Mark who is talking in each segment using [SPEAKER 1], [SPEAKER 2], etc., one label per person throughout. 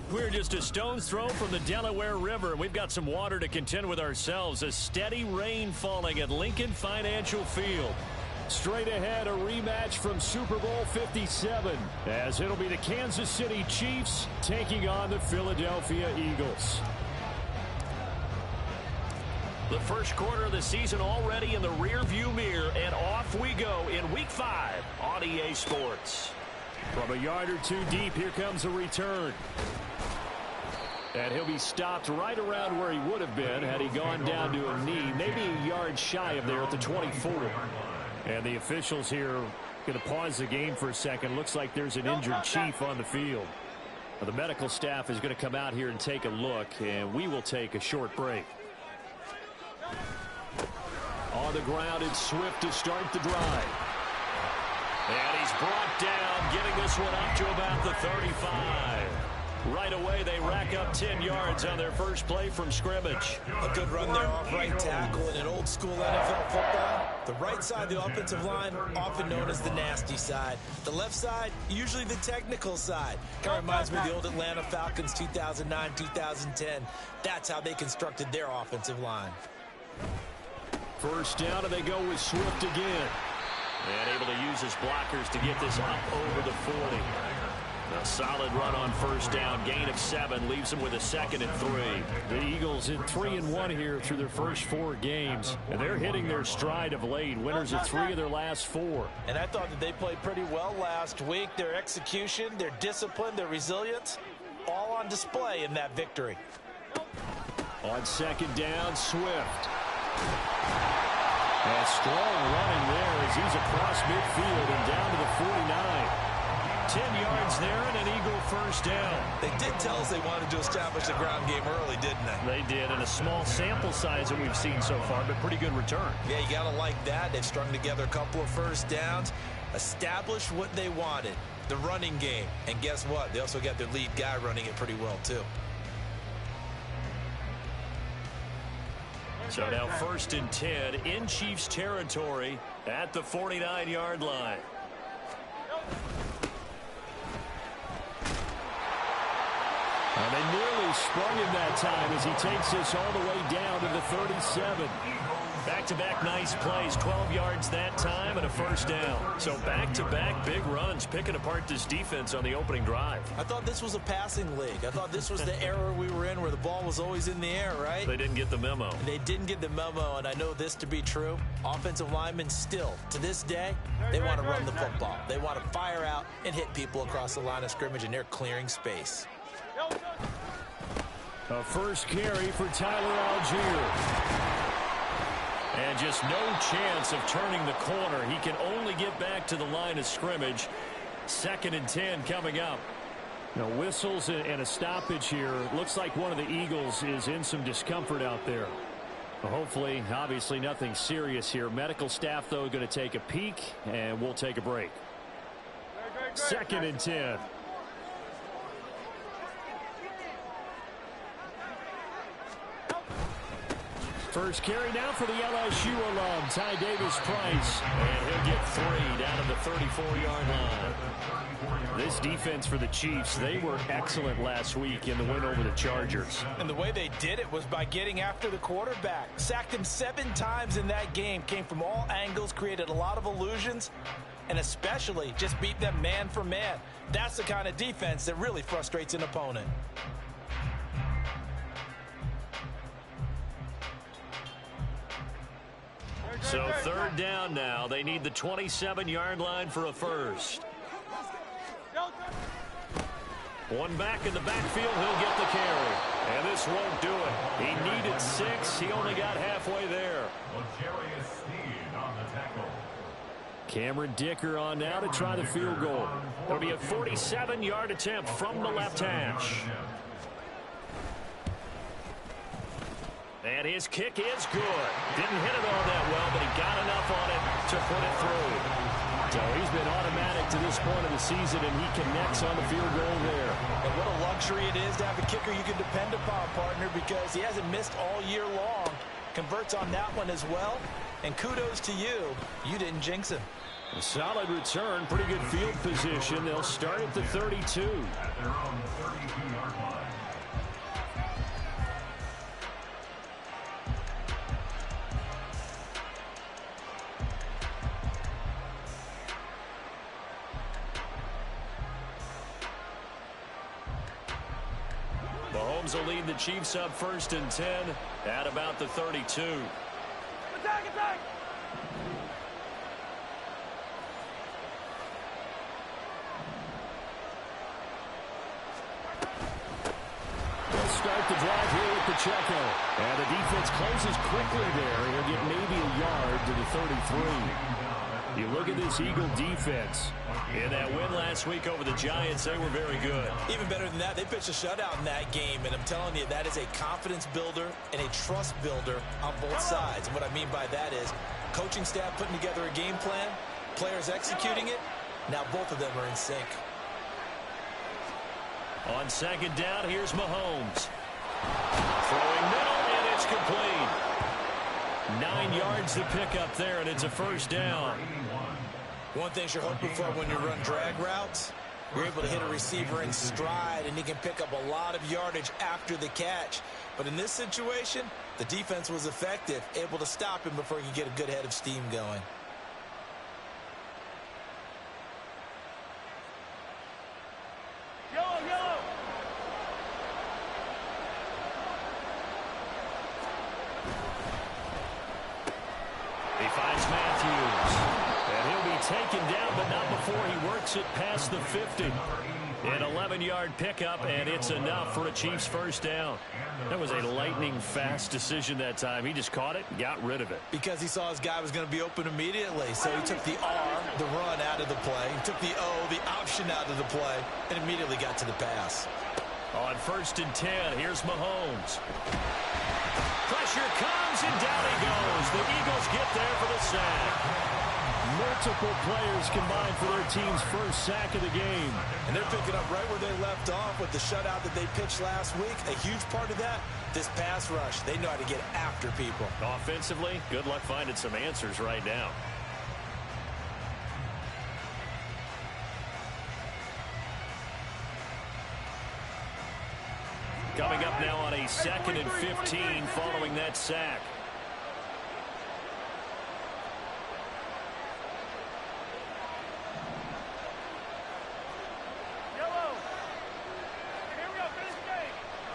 [SPEAKER 1] We're just a stone's throw from the Delaware River. We've got some water to contend with ourselves. A steady rain falling at Lincoln Financial Field. Straight ahead, a rematch from Super Bowl 57, as it'll be the Kansas City Chiefs taking on the Philadelphia Eagles. The first quarter of the season already in the rearview mirror, and off we go in Week 5 on EA Sports. From a yard or two deep, here comes a return. And he'll be stopped right around where he would have been had he gone down to a knee, maybe a yard shy of there at the 24. And the officials here going to pause the game for a second. Looks like there's an injured Chief on the field. Now, the medical staff is going to come out here and take a look, and we will take a short break. On the ground, it's Swift to start the drive. And he's brought down, getting this one up to about the 35. Right away, they rack up 10 yards on their first play from scrimmage.
[SPEAKER 2] A good run there off right tackle in an old-school NFL football. The right side of the offensive line, often known as the nasty side. The left side, usually the technical side. Kind of reminds me of the old Atlanta Falcons 2009, 2010. That's how they constructed their offensive line.
[SPEAKER 1] First down, and they go with Swift again. And able to use his blockers to get this up over the 40. A solid run on first down, gain of 7, leaves them with a 2nd and 3. The Eagles in 3-1 here through their first 4 games, and they're hitting their stride of late. Winners of 3 of their last 4.
[SPEAKER 2] And I thought that they played pretty well last week. Their execution, their discipline, their resilience, all on display in that victory.
[SPEAKER 1] On second down, Swift. And strong running there as he's across midfield and down to the 49. 10 yards there and an Eagle first down.
[SPEAKER 2] They did tell us they wanted to establish the ground game early, didn't they?
[SPEAKER 1] They did, and a small sample size that we've seen so far, but pretty good return.
[SPEAKER 2] Yeah, you got to like that. They've strung together a couple of first downs, established what they wanted, the running game. And guess what? They also got their lead guy running it pretty well, too.
[SPEAKER 1] So now 1st and 10 in Chiefs territory at the 49-yard line. And they nearly sprung him that time as he takes this all the way down to the 37. Back-to-back nice plays, 12 yards that time and a first down. So back-to-back big runs, picking apart this defense on the opening drive.
[SPEAKER 2] I thought this was a passing league. I thought this was the era we were in where the ball was always in the air, right?
[SPEAKER 1] They didn't get the memo.
[SPEAKER 2] They didn't get the memo, and I know this to be true. Offensive linemen still, to this day, they want to run the football. They want to fire out and hit people across the line of scrimmage, and they're clearing space.
[SPEAKER 1] A first carry for Tyler Algier. And just no chance of turning the corner. He can only get back to the line of scrimmage. 2nd and 10 coming up. Now whistles and a stoppage here. Looks like one of the Eagles is in some discomfort out there. Hopefully, obviously nothing serious here. Medical staff, though, going to take a peek, and we'll take a break. 2nd and 10. First carry now for the LSU alum, Ty Davis-Price. And he'll get 3 down to the 34-yard line. This defense for the Chiefs, they were excellent last week in the win over the Chargers.
[SPEAKER 2] And the way they did it was by getting after the quarterback. Sacked him 7 times in that game. Came from all angles, created a lot of illusions, and especially just beat them man for man. That's the kind of defense that really frustrates an opponent.
[SPEAKER 1] So 3rd down now. They need the 27-yard line for a first. One back in the backfield. He'll get the carry. And this won't do it. He needed 6. He only got halfway there. Cameron Dicker on now to try the field goal. It'll be a 47-yard attempt from the left hash. And his kick is good. Didn't hit it all that well, but he got enough on it to put it through. So he's been automatic to this point of the season, and he connects on the field goal there.
[SPEAKER 2] And what a luxury it is to have a kicker you can depend upon, partner, because he hasn't missed all year long. Converts on that one as well. And kudos to you. You didn't jinx him.
[SPEAKER 1] A solid return, pretty good field position. They'll start at the 32.
[SPEAKER 3] At their own 32-yard line.
[SPEAKER 1] Mahomes will lead the Chiefs up 1st and 10 at about the 32.
[SPEAKER 4] Attack!
[SPEAKER 1] They'll start the drive here with Pacheco. And the defense closes quickly there. He'll get maybe a yard to the 33. You look at this Eagle defense. In that win last week over the Giants, they were very good.
[SPEAKER 2] Even better than that, they pitched a shutout in that game, and I'm telling you, that is a confidence builder and a trust builder on both sides. And what I mean by that is coaching staff putting together a game plan, players executing it. Now both of them are in sync.
[SPEAKER 1] On 2nd down, here's Mahomes. Throwing middle, and it's complete. 9 yards to pick up there, and it's a 1st down.
[SPEAKER 2] One thing you're hoping for when you run drag routes, you're able to hit a receiver in stride, and he can pick up a lot of yardage after the catch. But in this situation, the defense was effective, able to stop him before he could get a good head of steam going.
[SPEAKER 4] Yellow!
[SPEAKER 1] He finds Matthews. And he'll be taken down, but not before he works it past the 50. An 11-yard pickup, and it's enough for a Chiefs 1st down. That was a lightning-fast decision that time. He just caught it and got rid of it.
[SPEAKER 2] Because he saw his guy was going to be open immediately. So he took the R, the run, out of the play. He took the O, the option, out of the play, and immediately got to the pass.
[SPEAKER 1] On 1st and 10, here's Mahomes. Pressure comes, and down he goes. The Eagles get there for the sack. Multiple players combined for their team's 1st sack of the game.
[SPEAKER 2] And they're picking up right where they left off with the shutout that they pitched last week. A huge part of that, this pass rush. They know how to get after people.
[SPEAKER 1] Offensively, good luck finding some answers right now. Coming up now on a 2nd and 15 following that sack.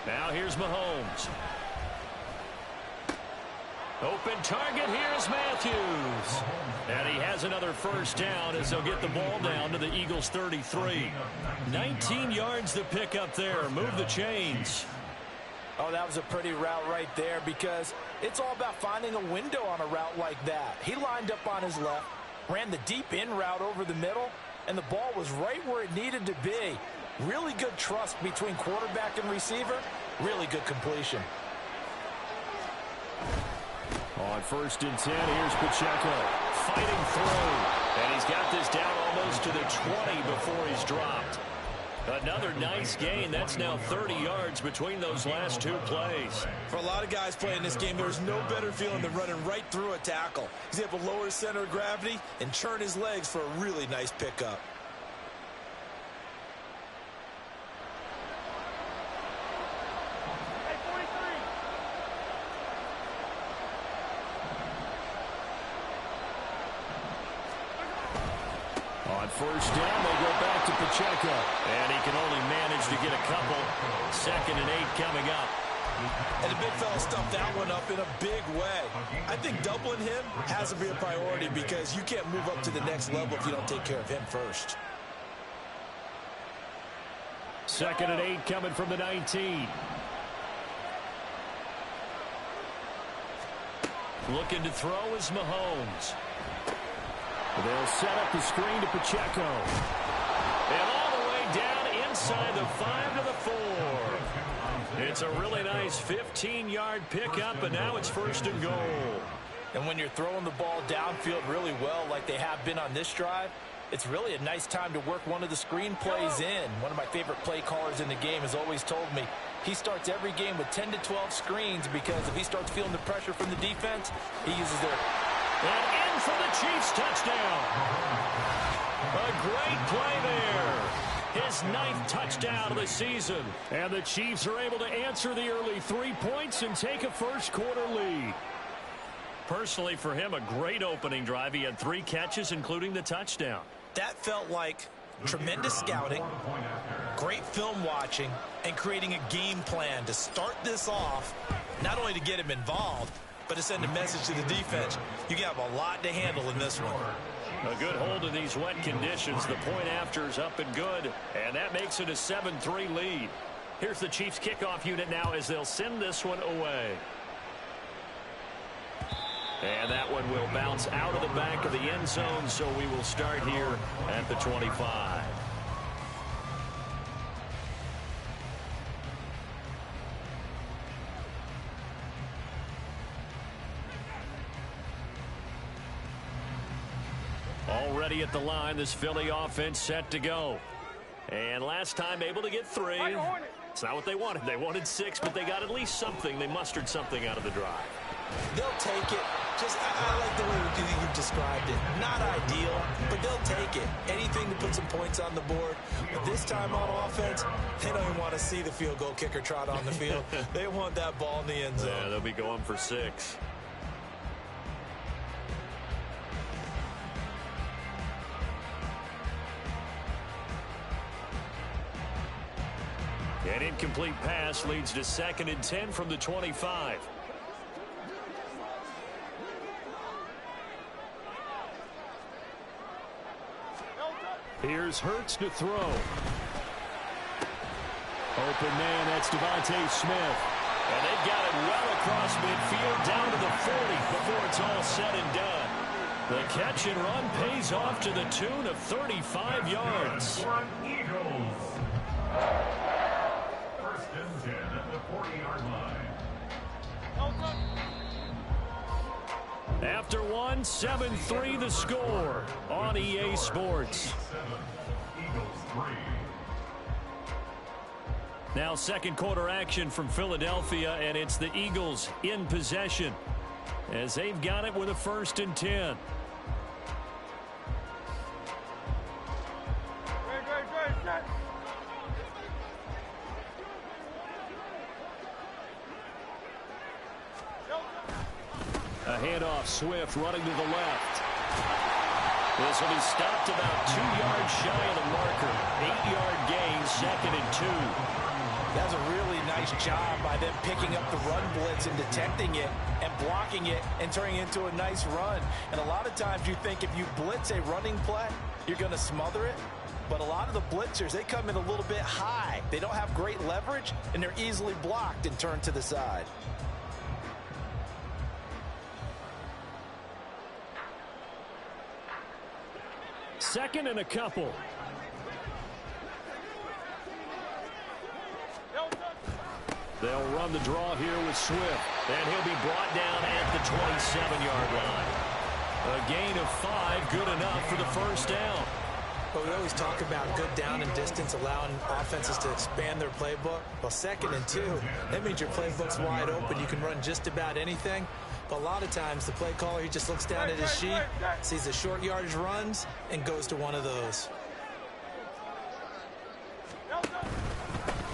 [SPEAKER 1] Now here's Mahomes. Open target, here's Matthews. And he has another 1st down as they'll get the ball down to the Eagles' 33. 19 yards to pick up there. Move the chains.
[SPEAKER 2] Oh, that was a pretty route right there, because it's all about finding a window on a route like that. He lined up on his left, ran the deep in route over the middle, and the ball was right where it needed to be. Really good trust between quarterback and receiver. Really good completion.
[SPEAKER 1] On 1st and 10, here's Pacheco. Fighting through. And he's got this down almost to the 20 before he's dropped. Another nice gain. That's now 30 yards between those last two plays.
[SPEAKER 2] For a lot of guys playing this game, there's no better feeling than running right through a tackle. He's able to lower his center of gravity and churn his legs for a really nice pickup.
[SPEAKER 1] On first down, they go back to Pacheco. And he can only manage to get a couple. 2nd and 8 coming up.
[SPEAKER 2] And the big fella stuffed that one up in a big way. I think doubling him has to be a priority because you can't move up to the next level if you don't take care of him first.
[SPEAKER 1] 2nd and 8 coming from the 19. Looking to throw is Mahomes. They'll set up the screen to Pacheco. And all the way down inside the 5 to the 4. It's a really nice 15-yard pickup, and now it's 1st and goal.
[SPEAKER 5] And when you're throwing the ball downfield really well like they have been on this drive, it's really a nice time to work one of the screen plays in. One of my favorite play callers in the game has always told me he starts every game with 10 to 12 screens because if he starts feeling the pressure from the defense, he uses their...
[SPEAKER 1] And in for the Chiefs touchdown. A great play there. His 9th touchdown of the season. And the Chiefs are able to answer the early 3 points and take a first-quarter lead. Personally, for him, a great opening drive. He had 3 catches, including the touchdown.
[SPEAKER 2] That felt like tremendous scouting, great film watching, and creating a game plan to start this off, not only to get him involved, but to send a message to the defense. You have a lot to handle in this one.
[SPEAKER 1] A good hold in these wet conditions. The point after is up and good, and that makes it a 7-3 lead. Here's the Chiefs kickoff unit now as they'll send this one away. And that one will bounce out of the back of the end zone, so we will start here at the 25. Already at the line, this Philly offense set to go. And last time able to get 3. It's not what they wanted. They wanted 6, but they got at least something. They mustered something out of the drive.
[SPEAKER 2] They'll take it. I like the way you described it. Not ideal, but they'll take it. Anything to put some points on the board. But this time on offense, they don't even want to see the field goal kicker trot on the field. They want that ball in the end zone.
[SPEAKER 1] Yeah, they'll be going for 6. An incomplete pass leads to 2nd and 10 from the 25. Here's Hurts to throw. Open man, that's Devontae Smith. And they've got it well across midfield down to the 40 before it's all said and done. The catch and run pays off to the tune of 35 yards.
[SPEAKER 3] Eagles. 1st and 10 at the 40-yard line.
[SPEAKER 1] After one, 7-3 the score on EA Sports.
[SPEAKER 3] Eagles 3.
[SPEAKER 1] Now 2nd quarter action from Philadelphia, and it's the Eagles in possession as they've got it with a 1st and 10. A handoff, Swift running to the left. This will be stopped about 2 yards shy of the marker. 8-yard gain, 2nd and 2.
[SPEAKER 5] That's a really nice job by them picking up the run blitz and detecting it and blocking it and turning it into a nice run. And a lot of times you think if you blitz a running play, you're going to smother it. But a lot of the blitzers, they come in a little bit high. They don't have great leverage, and they're easily blocked and turned to the side.
[SPEAKER 1] Second and a couple. They'll run the draw here with Swift. And he'll be brought down at the 27-yard line. A gain of 5, good enough for the first down.
[SPEAKER 2] But we always talk about good down and distance, allowing offenses to expand their playbook. Well, 2nd and 2, that means your playbook's wide open. You can run just about anything. But a lot of times, the play caller, he just looks down at his sheet, sees the short yardage runs, and goes to one of those.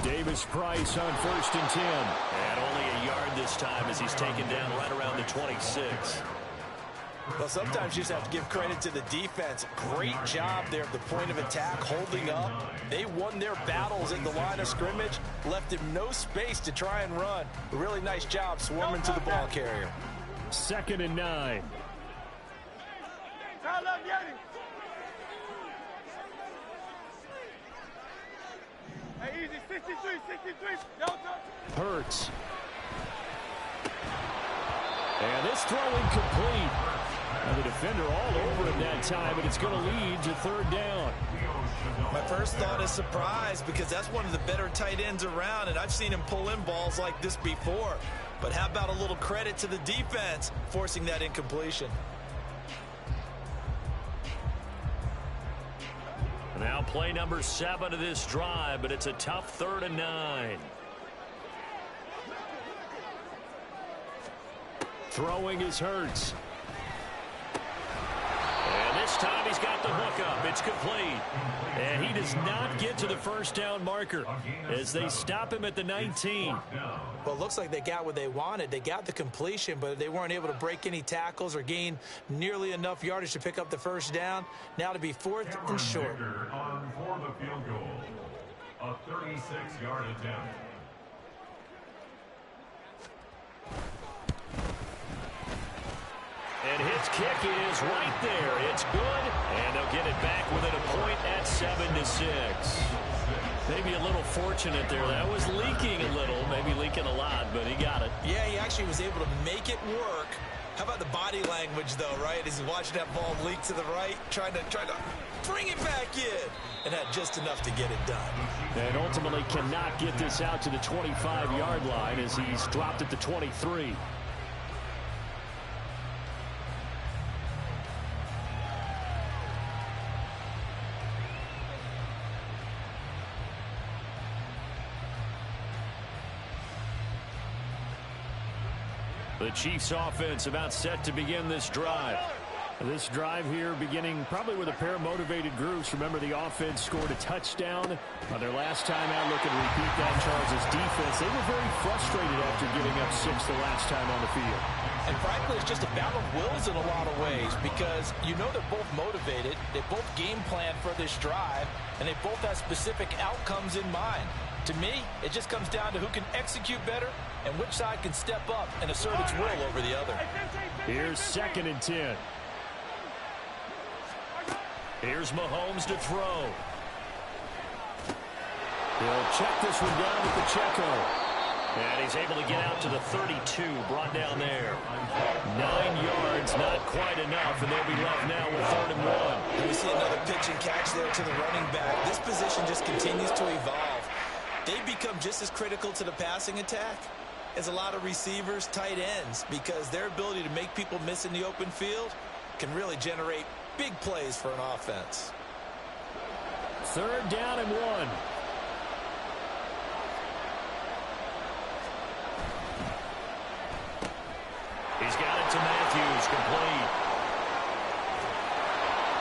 [SPEAKER 1] Davis Price on 1st and 10. And only a yard this time as he's taken down right around the 26.
[SPEAKER 5] Well, sometimes you just have to give credit to the defense. Great job there at the point of attack, holding up. They won their battles at the line of scrimmage, left him no space to try and run. A really nice job swarming to the ball carrier.
[SPEAKER 1] 2nd and 9.
[SPEAKER 4] Hey, easy, 63.
[SPEAKER 1] Hurts. And this throw incomplete. And the defender all over him that time, but it's going to lead to 3rd down.
[SPEAKER 2] My first thought is surprise, because that's one of the better tight ends around, and I've seen him pull in balls like this before. But how about a little credit to the defense forcing that incompletion?
[SPEAKER 1] Now play number 7 of this drive, but it's a tough 3rd and 9. Throwing is Hurts. And this time he's got the hook up. It's complete. And he does not get to the first down marker as they stop him at the 19.
[SPEAKER 2] Well, it looks like they got what they wanted. They got the completion, but they weren't able to break any tackles or gain nearly enough yardage to pick up the first down. Now to be 4th and short.
[SPEAKER 3] On for the field goal. A 36-yard attempt.
[SPEAKER 1] And his kick is right there. It's good, and they'll get it back within a point at 7-6. Maybe a little fortunate there. That was leaking a little, maybe leaking a lot, but he got it.
[SPEAKER 2] Yeah, he actually was able to make it work. How about the body language, though, right? As he's watching that ball leak to the right, trying to bring it back in, and had just enough to get it done.
[SPEAKER 1] And ultimately cannot get this out to the 25-yard line as he's dropped at the 23. The Chiefs offense about set to begin this drive. This drive here beginning probably with a pair of motivated groups. Remember, the offense scored a touchdown on their last time out. Looking to repeat that. Charles' defense, they were very frustrated after giving up 6 the last time on the field.
[SPEAKER 5] And frankly, it's just a battle of wills in a lot of ways, because you know they're both motivated. They both game plan for this drive, and they both have specific outcomes in mind. To me, it just comes down to who can execute better and which side can step up and assert its will over the other.
[SPEAKER 1] Here's 2nd and 10. Here's Mahomes to throw. He'll check this one down with Pacheco. And he's able to get out to the 32, brought down there. 9 yards, not quite enough, and they'll be left now with 3rd and 1.
[SPEAKER 2] We see another pitch and catch there to the running back. This position just continues to evolve. They become just as critical to the passing attack as a lot of receivers, tight ends, because their ability to make people miss in the open field can really generate big plays for an offense.
[SPEAKER 1] 3rd down and 1. He's got it to Matthews, complete.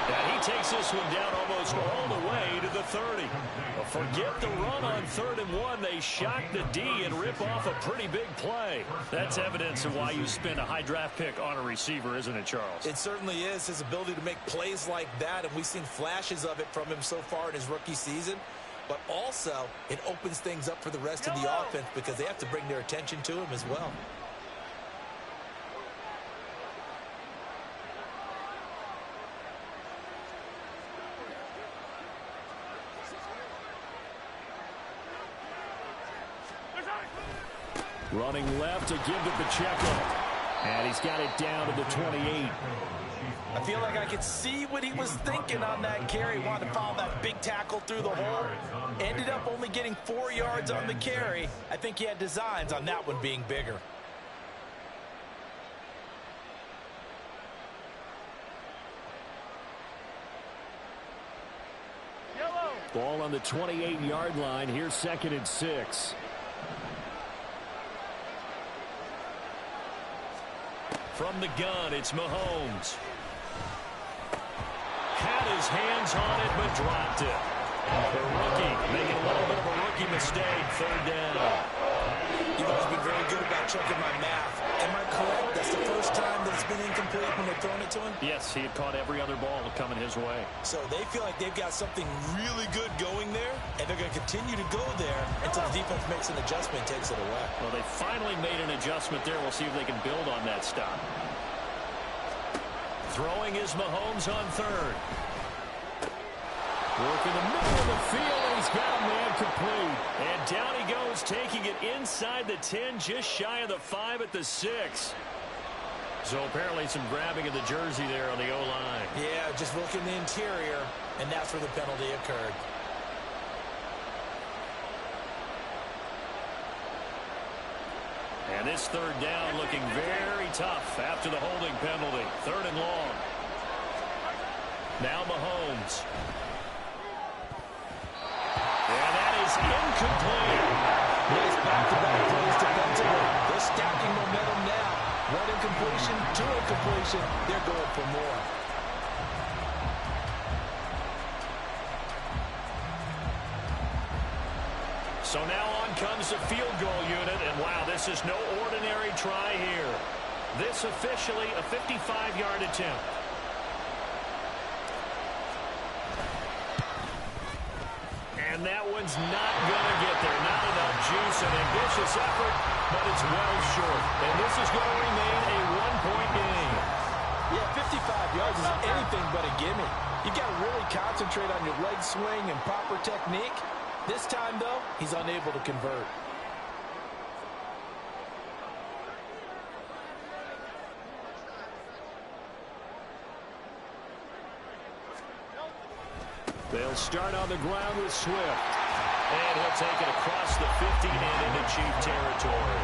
[SPEAKER 1] And he takes this one down almost all the way to the 30. Well, forget the run on 3rd and 1. They shock the D and rip off a pretty big play. That's evidence of why you spend a high draft pick on a receiver, isn't it, Charles?
[SPEAKER 2] It certainly is. His ability to make plays like that, and we've seen flashes of it from him so far in his rookie season. But also, it opens things up for the rest of the offense because they have to bring their attention to him as well.
[SPEAKER 1] Running left to give to Pacheco. And he's got it down to the 28.
[SPEAKER 5] I feel like I could see what he was thinking on that carry. Wanted to follow that big tackle through the hole. Ended up only getting 4 yards on the carry. I think he had designs on that one being bigger.
[SPEAKER 1] Ball on the 28-yard line. Here's 2nd and 6. From the gun, it's Mahomes. Had his hands on it, but dropped it. The rookie making a little bit of a rookie mistake. 3rd down.
[SPEAKER 2] You've always been very good about checking my math. Am I correct? That's the first time that it's been incomplete when they've thrown it to him?
[SPEAKER 1] Yes, he had caught every other ball coming his way.
[SPEAKER 2] So they feel like they've got something really good going there, and they're going to continue to go there until the defense makes an adjustment and takes it away.
[SPEAKER 1] Well, they finally made an adjustment there. We'll see if they can build on that stop. Throwing is Mahomes on 3rd. Working the middle of the field, and he's got a man complete. And down he goes, taking it inside the 10, just shy of the 5 at the 6. So apparently some grabbing of the jersey there on the O-line.
[SPEAKER 2] Yeah, just working the interior, and that's where the penalty occurred.
[SPEAKER 1] And this 3rd down looking very tough after the holding penalty. 3rd and long. Now Mahomes. And that is incomplete.
[SPEAKER 5] Nice back-to-back plays defensively. They're stacking momentum now. 1 incompletion, 2 incompletion. They're going for more.
[SPEAKER 1] So now on comes the field goal unit, and wow, this is no ordinary try here. This officially a 55-yard attempt. And that one's not going to get there. Not enough juice. An ambitious effort, but it's well short. And this is going to remain a 1-point game.
[SPEAKER 5] Yeah, 55 yards is anything but a gimme. You got to really concentrate on your leg swing and proper technique. This time, though, he's unable to convert.
[SPEAKER 1] They'll start on the ground with Swift. And he'll take it across the 50 and into Chief territory.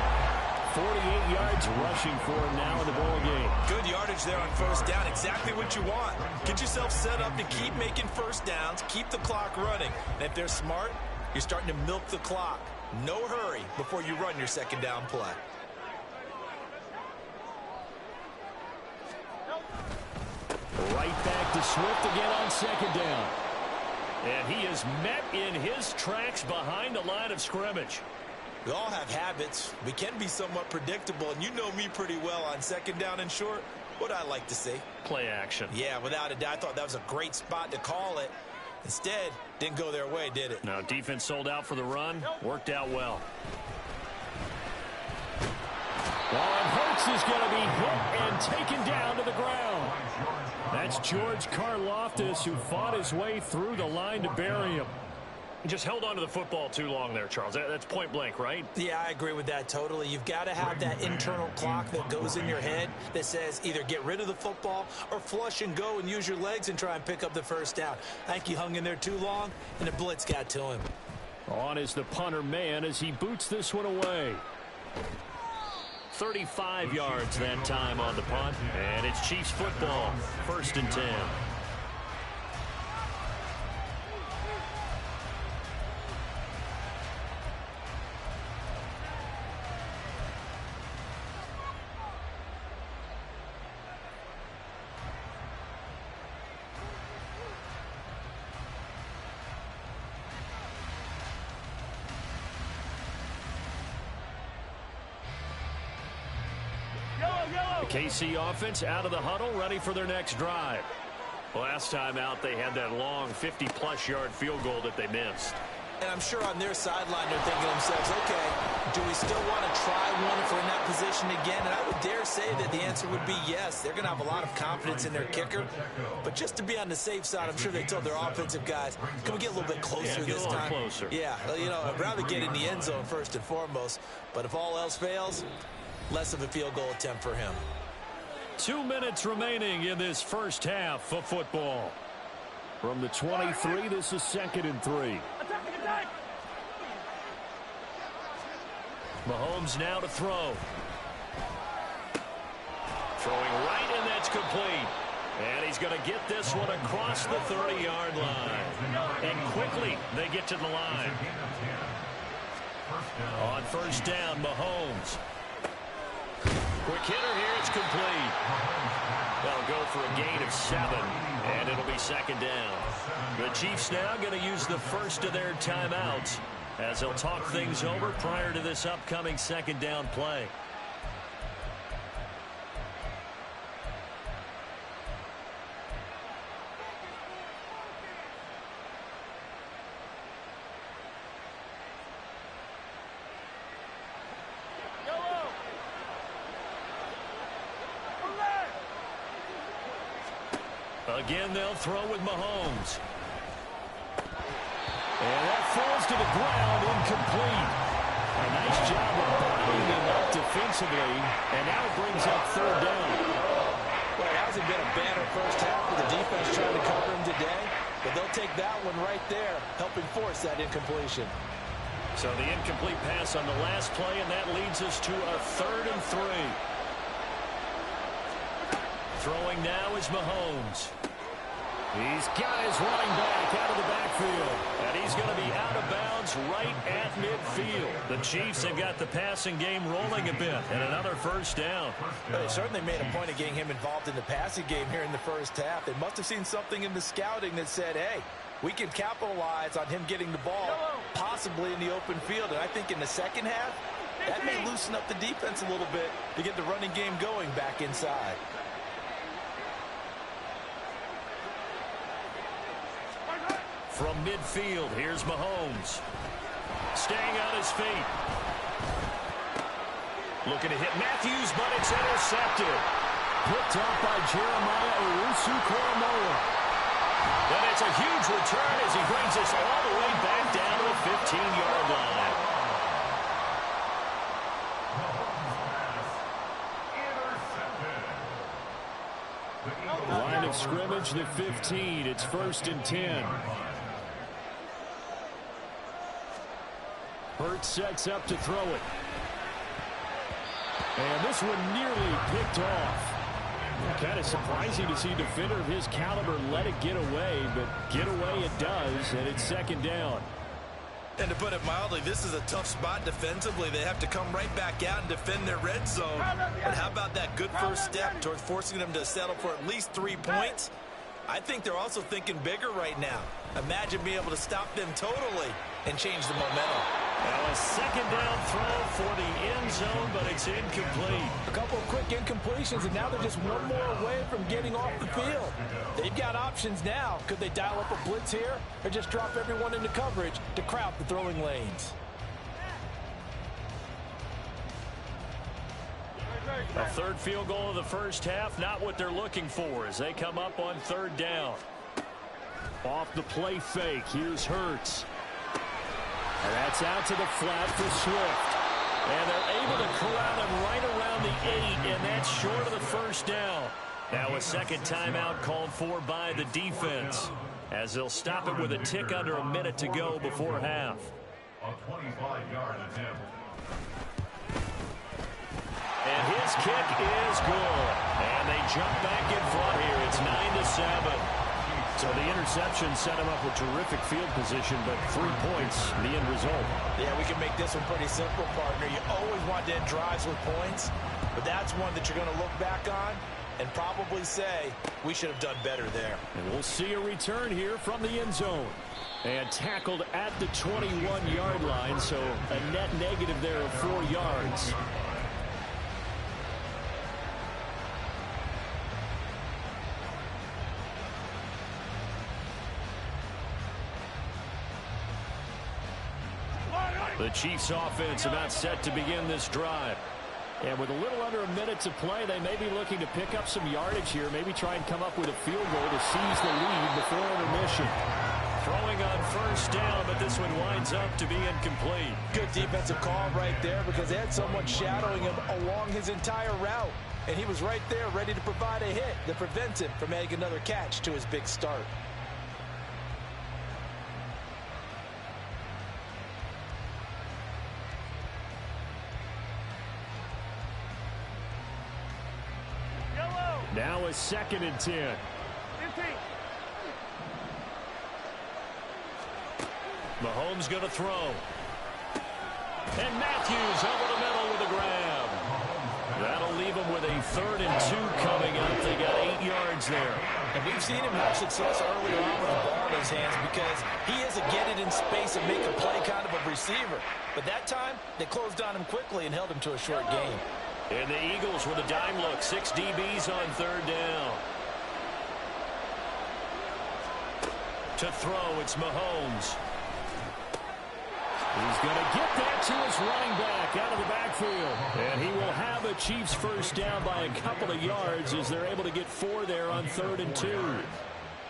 [SPEAKER 1] 48 yards rushing for him now in the ball game.
[SPEAKER 2] Good yardage there on 1st down. Exactly what you want. Get yourself set up to keep making 1st downs. Keep the clock running. And if they're smart, you're starting to milk the clock. No hurry before you run your 2nd down play.
[SPEAKER 1] Right back to Swift again on 2nd down. And he is met in his tracks behind the line of scrimmage.
[SPEAKER 2] We all have habits. We can be somewhat predictable, and you know me pretty well on 2nd down and short. What I like to see.
[SPEAKER 1] Play action.
[SPEAKER 2] Yeah, without a doubt. I thought that was a great spot to call it. Instead, didn't go their way, did it?
[SPEAKER 1] Now, defense sold out for the run. Worked out well. And Hurts is going to be hit and taken down to the ground. That's George Karlaftis, who fought his way through the line to bury him. He just held on to the football too long there, Charles. That's point blank, right?
[SPEAKER 2] Yeah, I agree with that totally. You've got to have that internal clock that goes in your head that says either get rid of the football or flush and go and use your legs and try and pick up the 1st down. I think he hung in there too long, and the blitz got to him.
[SPEAKER 1] On is the punter man as he boots this one away. 35 yards that time on the punt, and it's Chiefs football. 1st and 10. The KC offense out of the huddle, ready for their next drive. Last time out, they had that long 50-plus yard field goal that they missed.
[SPEAKER 2] And I'm sure on their sideline they're thinking to themselves, okay, do we still want to try one if we're in that position again? And I would dare say that the answer would be yes. They're going to have a lot of confidence in their kicker. But just to be on the safe side, I'm sure they told their offensive guys, can we get a little bit closer this time?
[SPEAKER 1] Closer.
[SPEAKER 2] Yeah, you know, I'd rather get in the end zone first and foremost. But if all else fails, less of a field goal attempt for him.
[SPEAKER 1] 2 minutes remaining in this first half of football. From the 23, this is 2nd and 3. Mahomes now to throw. Throwing right, and that's complete. And he's he's going to get this one across the 30-yard line. And quickly, they get to the line. On first down, Mahomes. Quick hitter here, it's complete. They'll go for a gain of 7, and it'll be second down. The Chiefs now going to use the first of their timeouts as they'll talk things over prior to this upcoming second down play. Again, they'll throw with Mahomes. And that falls to the ground, incomplete. A nice job of bottling them up defensively, and now it brings up third down.
[SPEAKER 2] Well, it hasn't been a banner first half with the defense trying to cover him today, but they'll take that one right there, helping force that incompletion.
[SPEAKER 1] So the incomplete pass on the last play, and that leads us to a 3rd and 3. Throwing now is Mahomes. He's got his running back out of the backfield. And he's going to be out of bounds right at midfield. The Chiefs have got the passing game rolling a bit. And another first down.
[SPEAKER 2] They certainly made a point of getting him involved in the passing game here in the first half. They must have seen something in the scouting that said, hey, we can capitalize on him getting the ball, possibly in the open field. And I think in the second half, that may loosen up the defense a little bit to get the running game going back inside.
[SPEAKER 1] From midfield, here's Mahomes. Staying on his feet. Looking to hit Matthews, but it's intercepted. Picked up by Jeremiah Owusu-Koramoah. And it's a huge return as he brings us all the way back down to the 15-yard line. Line of scrimmage, the 15. It's 1st and 10. Hurts sets up to throw it. And this one nearly picked off. Kind of surprising to see a defender of his caliber let it get away, but get away it does, and it's 2nd down.
[SPEAKER 2] And to put it mildly, this is a tough spot defensively. They have to come right back out and defend their red zone. But how about that good first step towards forcing them to settle for at least 3 points? I think they're also thinking bigger right now. Imagine being able to stop them totally and change the momentum.
[SPEAKER 1] Now a 2nd down throw for the end zone, but it's incomplete.
[SPEAKER 2] A couple of quick incompletions, and now they're just one more away from getting off the field. They've got options now. Could they dial up a blitz here or just drop everyone into coverage to crowd the throwing lanes?
[SPEAKER 1] A 3rd field goal of the first half, not what they're looking for as they come up on 3rd down. Off the play fake, here's Hurts. And that's out to the flat for Swift. And they're able to corral him right around the 8, and that's short of the first down. Now a second timeout called for by the defense as they'll stop it with a tick under a minute to go before half.
[SPEAKER 3] A 25-yard attempt.
[SPEAKER 1] And his kick is good. And they jump back in front here. It's 9-7. So the interception set him up with terrific field position, but 3 points, the end result.
[SPEAKER 2] Yeah, we can make this one pretty simple, partner. You always want to end drives with points, but that's one that you're going to look back on and probably say, we should have done better there.
[SPEAKER 1] And we'll see a return here from the end zone. And tackled at the 21-yard line, so a net negative there of 4 yards. The Chiefs offense about set to begin this drive. And with a little under a minute to play, they may be looking to pick up some yardage here, maybe try and come up with a field goal to seize the lead before intermission. Throwing on first down, but this one winds up to be incomplete.
[SPEAKER 2] Good defensive call right there because they had someone shadowing him along his entire route. And he was right there ready to provide a hit that prevents him from adding another catch to his big start.
[SPEAKER 1] Now a 2nd and 10. Mahomes going to throw. And Matthews over the middle with a grab. That'll leave him with a 3rd and 2 coming up. They got 8 yards there.
[SPEAKER 5] And we've seen him have success earlier on with the ball in his hands because he is a get it in space and make a play kind of a receiver. But that time, they closed on him quickly and held him to a short gain.
[SPEAKER 1] And the Eagles with a dime look. 6 DBs on 3rd down. To throw, it's Mahomes. He's going to get that to his running back out of the backfield. And he will have a Chiefs first down by a couple of yards as they're able to get 4 there on 3rd and 2.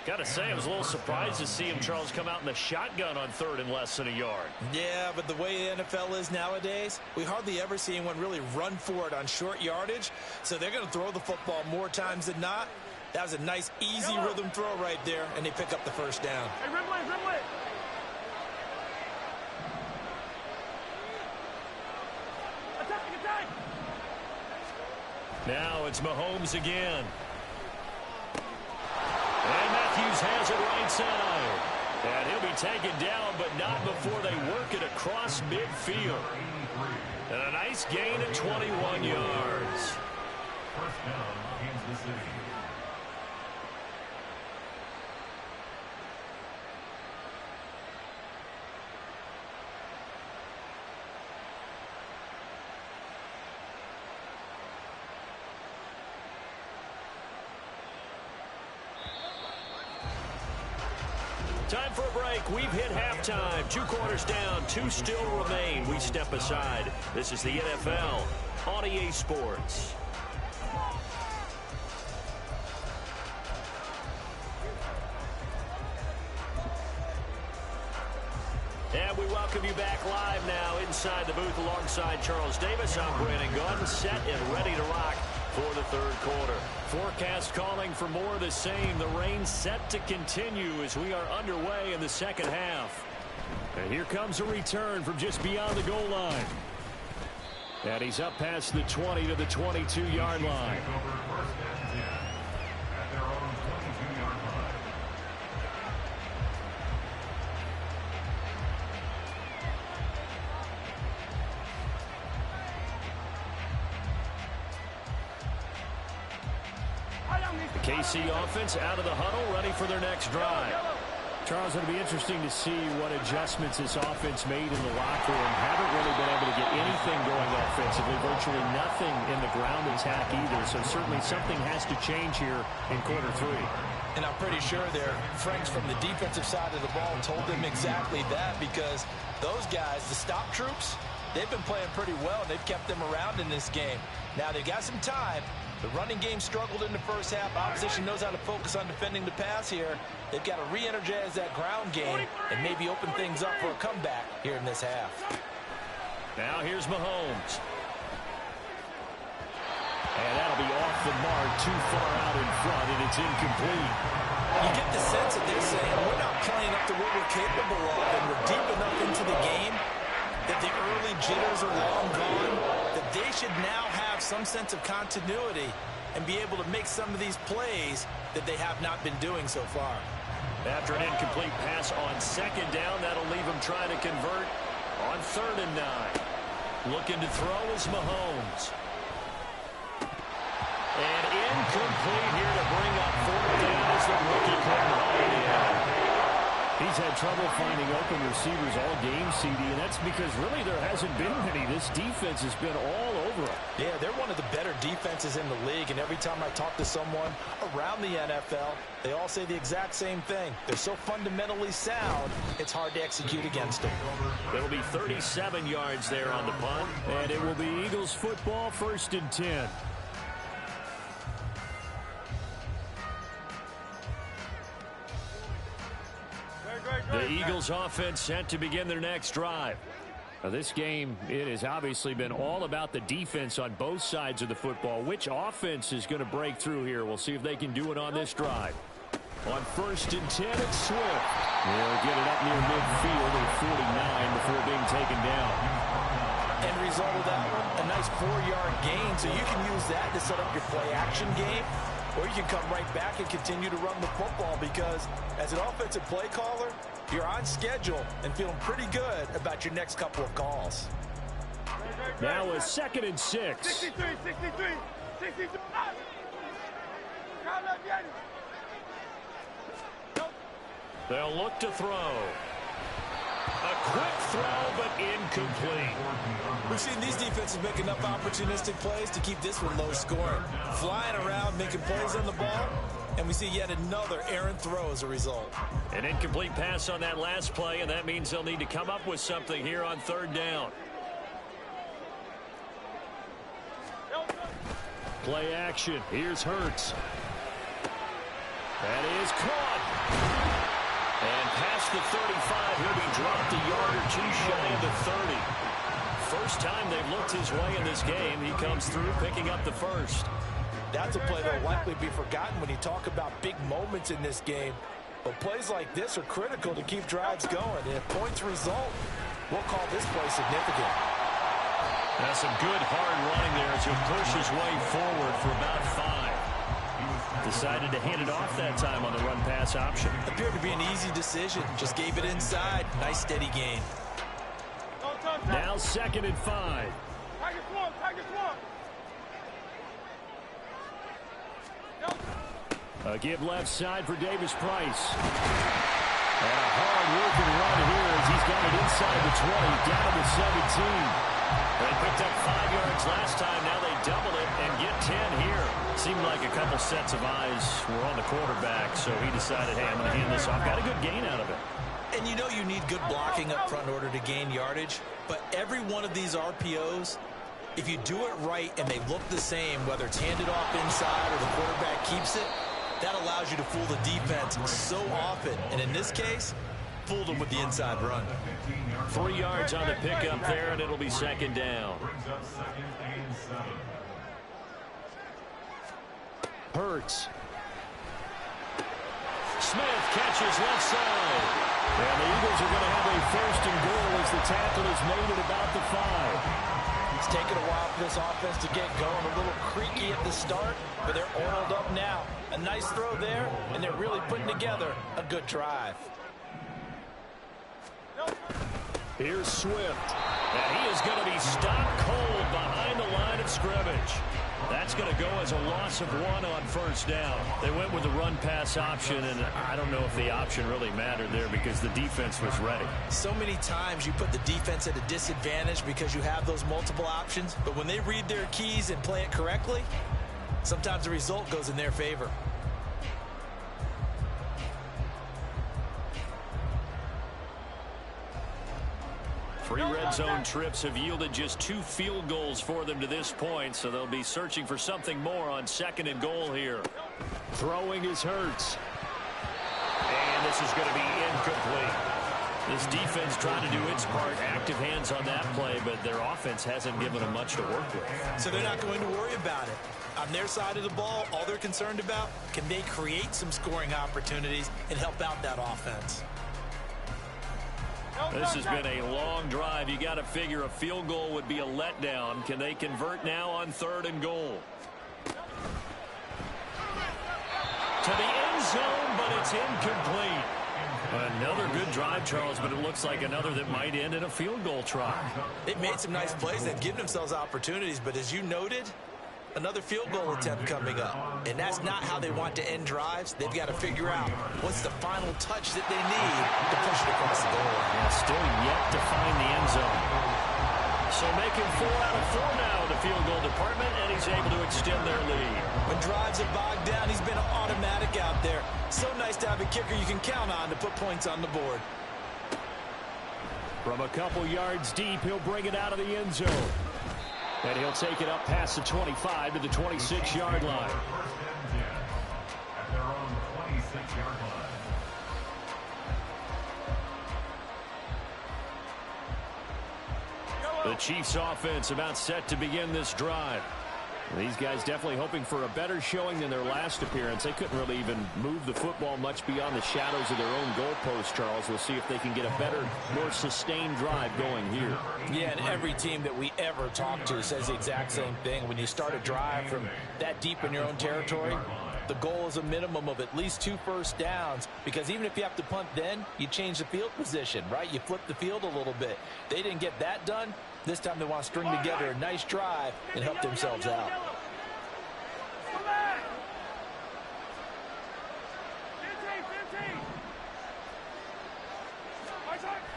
[SPEAKER 1] Got to say, I was a little surprised to see him, Charles, come out in the shotgun on 3rd and less than a yard.
[SPEAKER 2] Yeah, but the way the NFL is nowadays, we hardly ever see anyone really run for it on short yardage. So they're going to throw the football more times than not. That was a nice, easy rhythm throw right there, and they pick up the first down.
[SPEAKER 4] Hey, Ridley. Attack.
[SPEAKER 1] Now it's Mahomes again. And Matthews has it right side. And he'll be taken down, but not before they work it across midfield. And a nice gain of 21 yards.
[SPEAKER 3] First down, Kansas City.
[SPEAKER 1] Time for a break. We've hit halftime. 2 quarters down. 2 still remain. We step aside. This is the NFL on EA Sports. And we welcome you back live now inside the booth alongside Charles Davis. I'm Brandon Gaudin, set and ready to rock for the 3rd quarter. Forecast calling for more of the same. The rain set to continue as we are underway in the 2nd half. And here comes a return from just beyond the goal line. And he's up past the 20 to the 22-yard line.
[SPEAKER 3] Over 1st and 10 at their own 22-yard line.
[SPEAKER 1] The KC offense out of the huddle, ready for their next drive. Charles, it'll be interesting to see what adjustments this offense made in the locker room. Haven't really been able to get anything going offensively. Virtually nothing in the ground attack either. So certainly something has to change here in quarter 3.
[SPEAKER 5] And I'm pretty sure their friends from the defensive side of the ball told them exactly that because those guys, the stop troops, they've been playing pretty well. And they've kept them around in this game. Now they've got some time. The running game struggled in the first half. Opposition knows how to focus on defending the pass here. They've got to re-energize that ground game and maybe open things up for a comeback here in this half.
[SPEAKER 1] Now here's Mahomes. And that'll be off the mark, too far out in front, and it's incomplete.
[SPEAKER 2] You get the sense that they're saying we're not playing up to what we're capable of, and we're deep enough into the game that the early jitters are long gone, that they should now have some sense of continuity and be able to make some of these plays that they have not been doing so far.
[SPEAKER 1] After an incomplete pass on 2nd down, that'll leave them trying to convert on 3rd and 9. Looking to throw is Mahomes. And incomplete here to bring up 4th down as the rookie couldn't haul it in. He's had trouble finding open receivers all game, CD, and that's because really there hasn't been many. This defense has been all over him.
[SPEAKER 5] Yeah, they're one of the better defenses in the league, and every time I talk to someone around the NFL, they all say the exact same thing. They're so fundamentally sound, it's hard to execute against them.
[SPEAKER 1] It'll be 37 yards there on the punt, and it will be Eagles football, 1st and 10. The Eagles offense set to begin their next drive. Now, this game, it has obviously been all about the defense on both sides of the football. Which offense is going to break through here? We'll see if they can do it on this drive. On 1st and 10, it's Swift. They'll get it up near midfield at 49 before being taken down.
[SPEAKER 5] End result of that one, a nice 4-yard gain, so you can use that to set up your play-action game. or you can come right back and continue to run the football, because as an offensive play caller, you're on schedule and feeling pretty good about your next couple of calls.
[SPEAKER 1] Now a 2nd and 6.
[SPEAKER 4] 63, 63, 63.
[SPEAKER 1] They'll look to throw. A quick throw, but incomplete.
[SPEAKER 2] We've seen these defenses make enough opportunistic plays to keep this one low scoring. Flying around, making plays on the ball, and we see yet another errant throw as a result.
[SPEAKER 1] An incomplete pass on that last play, and that means they'll need to come up with something here on 3rd down. Play action. Here's Hurts. That is caught. And past the 35, he'll be dropped a yard or two shy of the 30. First time they've looked his way in this game. He comes through picking up the first.
[SPEAKER 5] That's a play that will likely be forgotten when you talk about big moments in this game. But plays like this are critical to keep drives going. And if points result, we'll call this play significant.
[SPEAKER 1] That's some good hard running there as he'll push his way forward for about 5. Decided to hand it off that time on the run-pass option.
[SPEAKER 2] Appeared to be an easy decision. Just gave it inside. Nice steady gain.
[SPEAKER 1] Now 2nd and 5. A give left side for Davis Price. And a hard-working run here as he's got it inside the 20, down to the 17. They picked up 5 yards last time. Now they double it and get 10 here. Seemed like a couple sets of eyes were on the quarterback, so he decided, hey, I'm going to hand this off. Got a good gain out of it.
[SPEAKER 2] And you know you need good blocking up front in order to gain yardage, but every one of these RPOs, if you do it right and they look the same, whether it's handed off inside or the quarterback keeps it, that allows you to fool the defense so often. And in this case, fooled them with the inside run.
[SPEAKER 1] 3 yards on the pickup there, and it'll be 2nd down. Hurts. Smith catches left side. And the Eagles are going to have a 1st and goal as the tackle is made at about the 5.
[SPEAKER 5] It's taken a while for this offense to get going. A little creaky at the start, but they're oiled up now. A nice throw there, and they're really putting together a good drive.
[SPEAKER 1] Here's Swift. And he is going to be stopped cold behind the line of scrimmage. That's going to go as a loss of 1 on 1st down. They went with the run-pass option, and I don't know if the option really mattered there because the defense was ready.
[SPEAKER 2] So many times you put the defense at a disadvantage because you have those multiple options, but when they read their keys and play it correctly, sometimes the result goes in their favor.
[SPEAKER 1] 3 red zone trips have yielded just 2 field goals for them to this point, so they'll be searching for something more on 2nd and goal here. Throwing is Hurts. And this is going to be incomplete. This defense trying to do its part, active hands on that play, but their offense hasn't given them much to work with.
[SPEAKER 2] So they're not going to worry about it. On their side of the ball, all they're concerned about, can they create some scoring opportunities and help out that offense?
[SPEAKER 1] This has been a long drive. You got to figure a field goal would be a letdown. Can they convert now on 3rd and goal? To the end zone, but it's incomplete. Another good drive, Charles, but it looks like another that might end in a field goal try.
[SPEAKER 2] They've made some nice plays. They've given themselves opportunities, but as you noted, another field goal attempt coming up. And that's not how they want to end drives. They've got to figure out what's the final touch that they need to push it across the goal line.
[SPEAKER 1] Yeah, still yet to find the end zone. So making 4 out of 4 now in the field goal department, and he's able to extend their lead.
[SPEAKER 2] When drives are bogged down, he's been automatic out there. So nice to have a kicker you can count on to put points on the board.
[SPEAKER 1] From a couple yards deep, he'll bring it out of the end zone. And he'll take it up past the 25 to the 26-yard line.
[SPEAKER 3] At their own 26-yard line.
[SPEAKER 1] The Chiefs offense about set to begin this drive. These guys definitely hoping for a better showing than their last appearance. They couldn't really even move the football much beyond the shadows of their own goalpost, Charles. We'll see if they can get a better, more sustained drive going here.
[SPEAKER 5] Yeah, and every team that we ever talk to says the exact same thing. When you start a drive from that deep in your own territory, The goal is a minimum of at least 2 first downs, because even if you have to punt then, you change the field position, right? You flip the field a little bit. They didn't get that done. This time they want to string together a nice drive and help themselves out.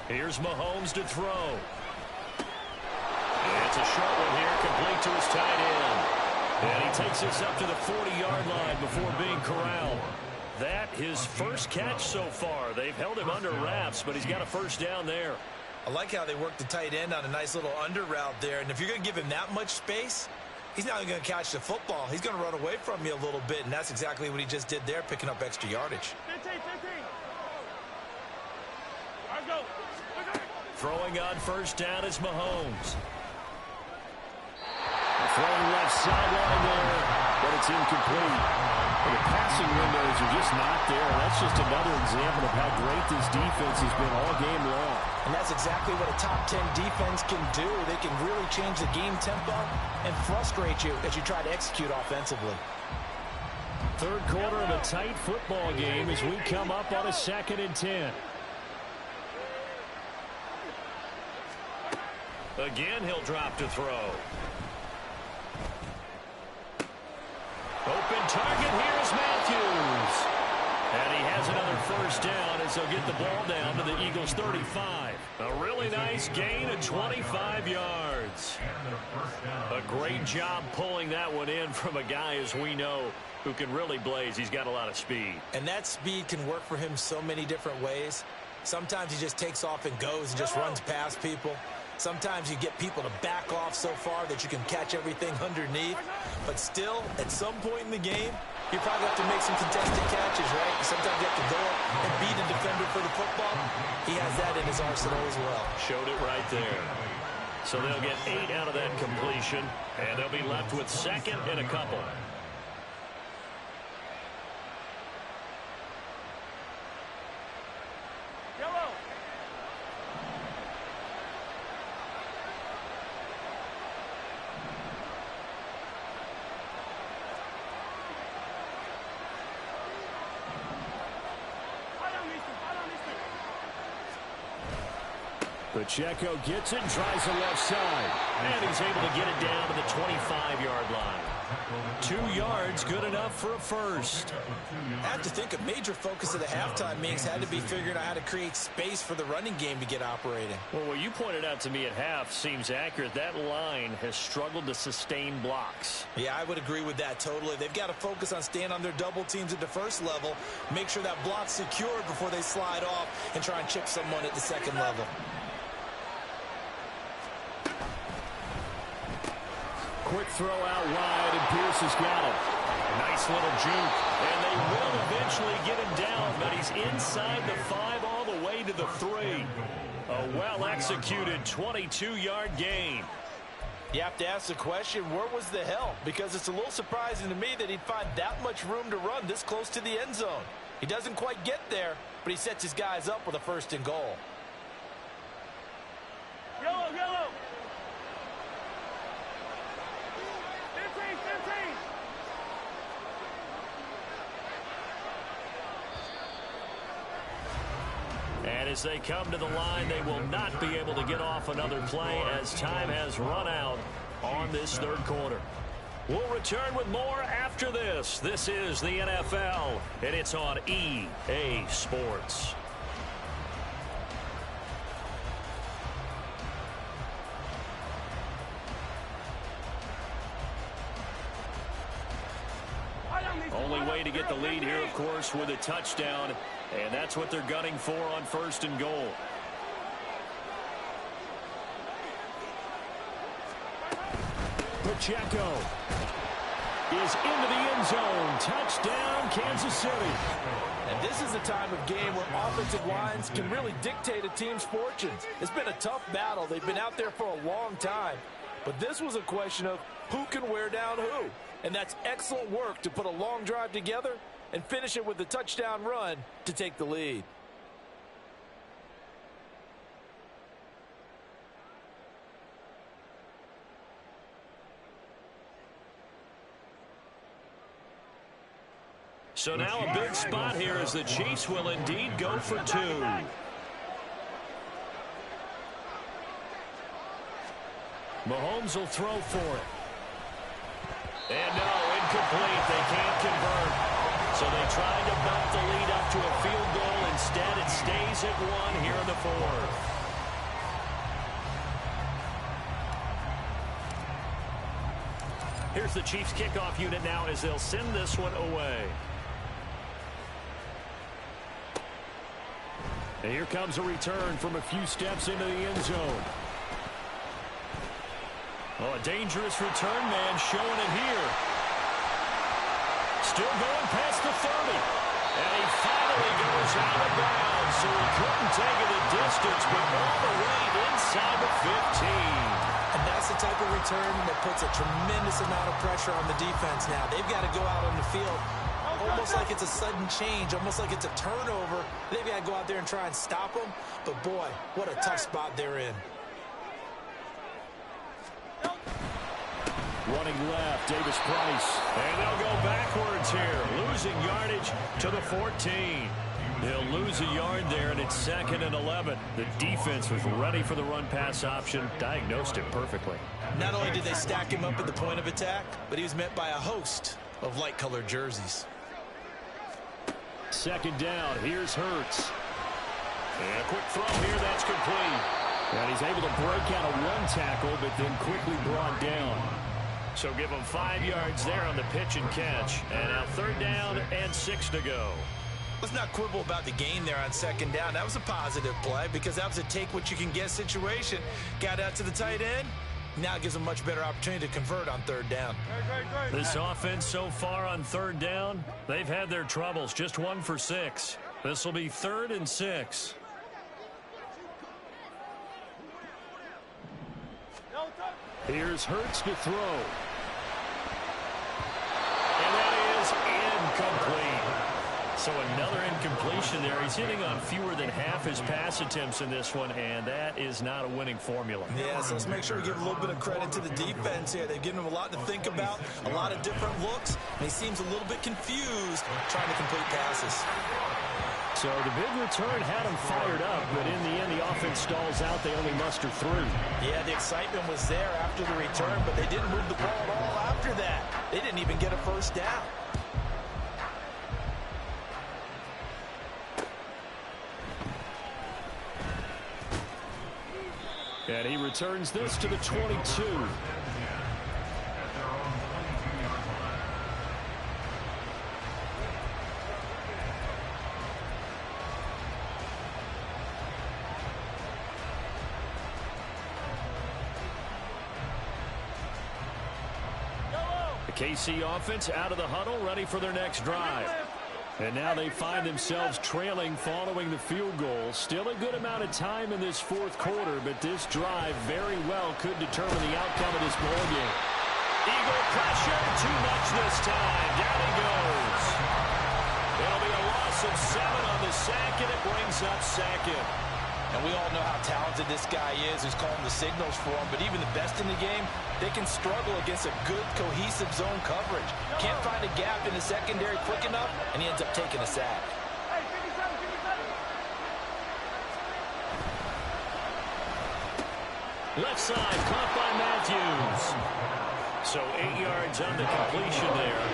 [SPEAKER 1] Here's Mahomes to throw. It's a short one here, complete to his tight end. And he takes this up to the 40-yard line before being corralled. That his first catch so far. They've held him under wraps, but he's got a first down there.
[SPEAKER 2] I like how they work the tight end on a nice little under route there. And if you're going to give him that much space, he's not going to catch the football. He's going to run away from you a little bit, and that's exactly what he just did there, picking up extra yardage.
[SPEAKER 4] 15. Let's go.
[SPEAKER 1] Throwing on first down is Mahomes. Throwing left sideline there, but it's incomplete. Well, the passing windows are just not there. That's just another example of how great this defense has been all game long.
[SPEAKER 5] And that's exactly what a top 10 defense can do. They can really change the game tempo and frustrate you as you try to execute offensively.
[SPEAKER 1] Third quarter of a tight football game as we come up on a 2nd and 10. Again, he'll drop to throw. Open target, here's Matthews. And he has another first down as they'll get the ball down to the Eagles' 35. A really nice gain of 25 yards. A great job pulling that one in from a guy, as we know, who can really blaze. He's got a lot of speed.
[SPEAKER 2] And that speed can work for him so many different ways. Sometimes he just takes off and goes and just runs past people. Sometimes you get people to back off so far that you can catch everything underneath. But still, at some point in the game, you probably have to make some contested catches, right? Sometimes you have to go up and beat a defender for the football. He has that in his arsenal as well.
[SPEAKER 1] Showed it right there. So they'll get 8 out of that completion, and they'll be left with 2nd and a couple. Pacheco gets it and tries the left side. And he's able to get it down to the 25-yard line. 2 yards, good enough for a first.
[SPEAKER 2] I have to think a major focus of the halftime meetings had to be figuring out how to create space for the running game to get operating.
[SPEAKER 1] Well, what you pointed out to me at half seems accurate. That line has struggled to sustain blocks.
[SPEAKER 2] Yeah, I would agree with that totally. They've got to focus on staying on their double teams at the first level, make sure that block's secured before they slide off and try and chip someone at the second level.
[SPEAKER 1] Quick throw out wide, and Pierce has got it. Nice little juke, and they will eventually get him down, but he's inside the 5 all the way to the 3. A well-executed 22-yard gain.
[SPEAKER 5] You have to ask the question, where was the help? Because it's a little surprising to me that he'd find that much room to run this close to the end zone. He doesn't quite get there, but he sets his guys up with a 1st and goal.
[SPEAKER 4] Yellow. 15.
[SPEAKER 1] And as they come to the line, they will not be able to get off another play as time has run out on this 3rd quarter. We'll return with more after this. This is the NFL, and it's on EA Sports. Only way to get the lead here, of course, with a touchdown, and that's what they're gunning for on 1st and goal. Pacheco is into the end zone. Touchdown, Kansas City.
[SPEAKER 5] And this is a time of game where offensive lines can really dictate a team's fortunes. It's been a tough battle. They've been out there for a long time. But this was a question of who can wear down who. And that's excellent work to put a long drive together and finish it with a touchdown run to take the lead.
[SPEAKER 1] So now a big spot here as the Chiefs will indeed go for 2. Mahomes will throw for it. And no, incomplete. They can't convert. So they tried to bump the lead up to a field goal. Instead, it stays at 1 here in the 4th. Here's the Chiefs kickoff unit now as they'll send this one away. And here comes a return from a few steps into the end zone. Oh, a dangerous return man showing it here. Still going past the 30. And he finally goes out of bounds. So he couldn't take it the distance, but all the way inside the 15.
[SPEAKER 2] And that's the type of return that puts a tremendous amount of pressure on the defense now. They've got to go out on the field almost like it's a sudden change, almost like it's a turnover. They've got to go out there and try and stop them. But, boy, what a tough spot they're in.
[SPEAKER 1] Running left, Davis Price. And they'll go backwards here, losing yardage to the 14. They'll lose a yard there, and it's 2nd and 11. The defense was ready for the run-pass option, diagnosed it perfectly.
[SPEAKER 2] Not only did they stack him up at the point of attack, but he was met by a host of light-colored jerseys.
[SPEAKER 1] 2nd down, here's Hurts. And a quick throw here, that's complete. And he's able to break out a 1 tackle, but then quickly brought down. So give him 5 yards there on the pitch and catch. And now 3rd down and 6 to go.
[SPEAKER 2] Let's not quibble about the gain there on 2nd down. That was a positive play because that was a take-what-you-can-get situation. Got out to the tight end. Now it gives them a much better opportunity to convert on 3rd down.
[SPEAKER 1] This offense so far on 3rd down, they've had their troubles. Just 1 for 6. This will be 3rd and 6. Here's Hurts to throw. And that is incomplete. So another incompletion there. He's hitting on fewer than half his pass attempts in this one, and that is not a winning formula.
[SPEAKER 2] Yeah, so let's make sure we give a little bit of credit to the defense here. They've given him a lot to think about, a lot of different looks, and he seems a little bit confused trying to complete passes.
[SPEAKER 1] So the big return had him fired up, but in the end, the offense stalls out. They only muster 3.
[SPEAKER 2] Yeah, the excitement was there after the return, but they didn't move the ball at all after that. They didn't even get a 1st down.
[SPEAKER 1] And he returns this to the 22. KC offense out of the huddle, ready for their next drive. And now they find themselves trailing following the field goal. Still a good amount of time in this 4th quarter, but this drive very well could determine the outcome of this ball game. Eagle pressure, too much this time. Down he goes. It'll be a loss of 7 on the sack, and it brings up 2nd.
[SPEAKER 5] And we all know how talented this guy is who's calling the signals for him. But even the best in the game, they can struggle against a good, cohesive zone coverage. Can't find a gap in the secondary quick enough, and he ends up taking a sack.
[SPEAKER 1] Left side, caught by Matthews. So 8 yards on the completion there.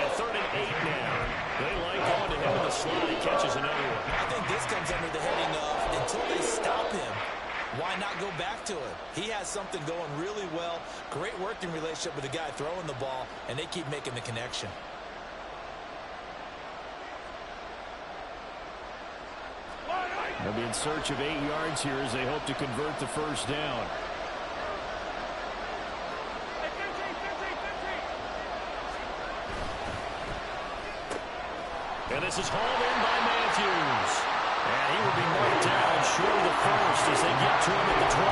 [SPEAKER 1] And 3rd and 8 now. They like going to him in the slot. He catches another one.
[SPEAKER 2] I think this comes under the heading of until they stop him, why not go back to it? He has something going really well. Great working relationship with the guy throwing the ball, and they keep making the connection.
[SPEAKER 1] They'll be in search of 8 yards here as they hope to convert the 1st down. And this is hauled in by Matthews. And he will be marked down short of the 1st as they get to him at the 29.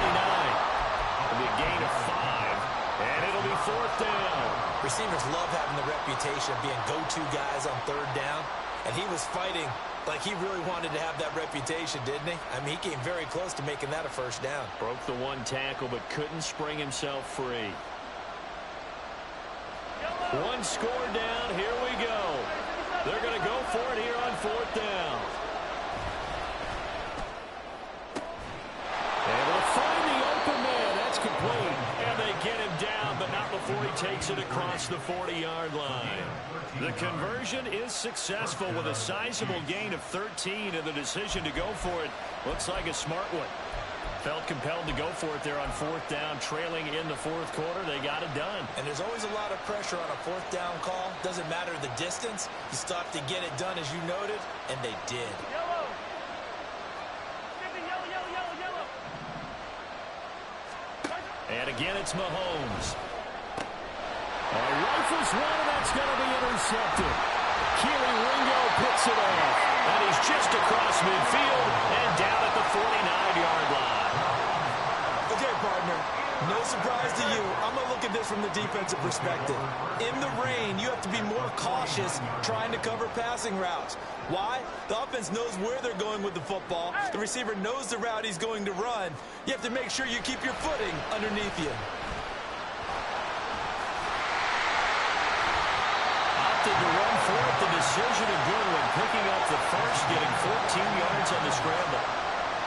[SPEAKER 1] It'll be a gain of 5. And it'll be 4th down.
[SPEAKER 2] Receivers love having the reputation of being go-to guys on 3rd down. And he was fighting like he really wanted to have that reputation, didn't he? I mean, he came very close to making that a 1st down.
[SPEAKER 1] Broke the 1 tackle, but couldn't spring himself free. 1 score down. Here we go. They're going to go for it here on 4th down. Able to find the open man. That's complete. And they get him down, but not before he takes it across the 40-yard line. The conversion is successful with a sizable gain of 13, and the decision to go for it looks like a smart one. Felt compelled to go for it there on 4th down, trailing in the 4th quarter. They got it done.
[SPEAKER 2] And there's always a lot of pressure on a 4th down call. Doesn't matter the distance. You still have to get it done, as you noted, and they did.
[SPEAKER 4] Yellow. Yellow, yellow, yellow, yellow.
[SPEAKER 1] And again, it's Mahomes. Rifles one, and that's going to be intercepted. Keely Ringo picks it off. And he's just across midfield and down at the 49-yard line.
[SPEAKER 2] Okay, partner, no surprise to you. I'm going to look at this from the defensive perspective. In the rain, you have to be more cautious trying to cover passing routes. Why? The offense knows where they're going with the football. The receiver knows the route he's going to run. You have to make sure you keep your footing underneath you.
[SPEAKER 1] Opted to run for it. The decision a good one. Picking up the first, getting 14 yards on the scramble.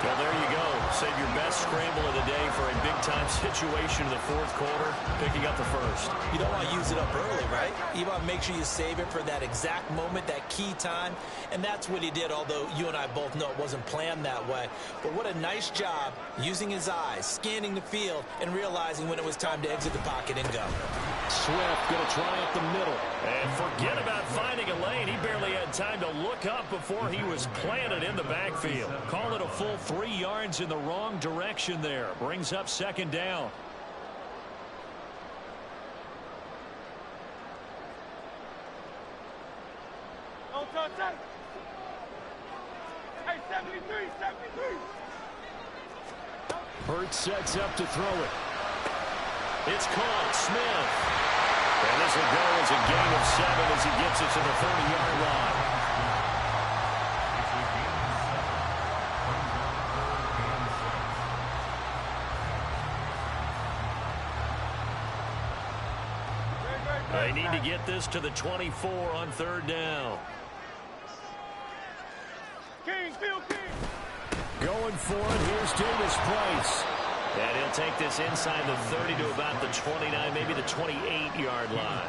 [SPEAKER 1] Well, there you go. Save your best scramble of the day for a big-time situation in the 4th quarter, picking up the first.
[SPEAKER 2] You don't want to use it up early, right? You want to make sure you save it for that exact moment, that key time, and that's what he did, although you and I both know it wasn't planned that way. But what a nice job using his eyes, scanning the field, and realizing when it was time to exit the pocket and go.
[SPEAKER 1] Swift going to try up the middle. And forget about finding a lane. He barely had time to look up before he was planted in the backfield. Call it a full 3 yards in the wrong direction there. Brings up 2nd down.
[SPEAKER 4] Oh, touch. Hey, 73, 73.
[SPEAKER 1] Hurts sets up to throw it. It's caught. Smith. And this will go as a gain of 7 as he gets it to the 30-yard line. They need to get this to the 24 on 3rd down.
[SPEAKER 4] King, Phil King.
[SPEAKER 1] Going for it. Here's Davis Price. And he'll take this inside the 30 to about the 29, maybe the 28-yard line.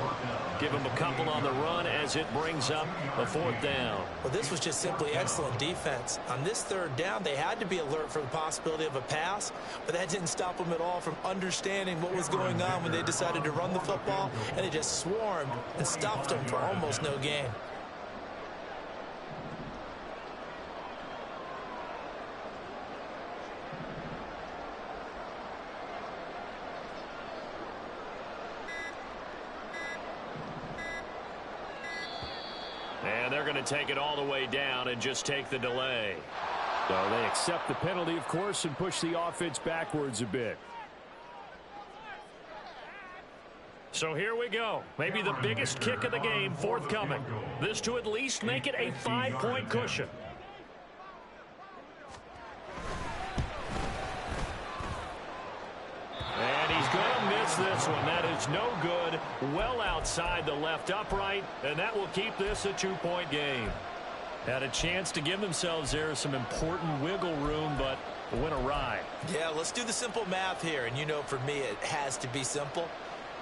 [SPEAKER 1] Give him a couple on the run as it brings up the 4th down.
[SPEAKER 2] Well, this was just simply excellent defense. On this 3rd down, they had to be alert for the possibility of a pass, but that didn't stop them at all from understanding what was going on when they decided to run the football, and they just swarmed and stopped them for almost no gain.
[SPEAKER 1] And they're going to take it all the way down and just take the delay. So they accept the penalty, of course, and push the offense backwards a bit. So here we go. Maybe the biggest kick of the game forthcoming. This to at least make it a 5-point cushion. And he's going to miss this one. That is no good. Well outside the left upright, and that will keep this a 2-point game. Had a chance to give themselves there some important wiggle room, but went awry.
[SPEAKER 2] Yeah, let's do the simple math here. And you know, for me, it has to be simple.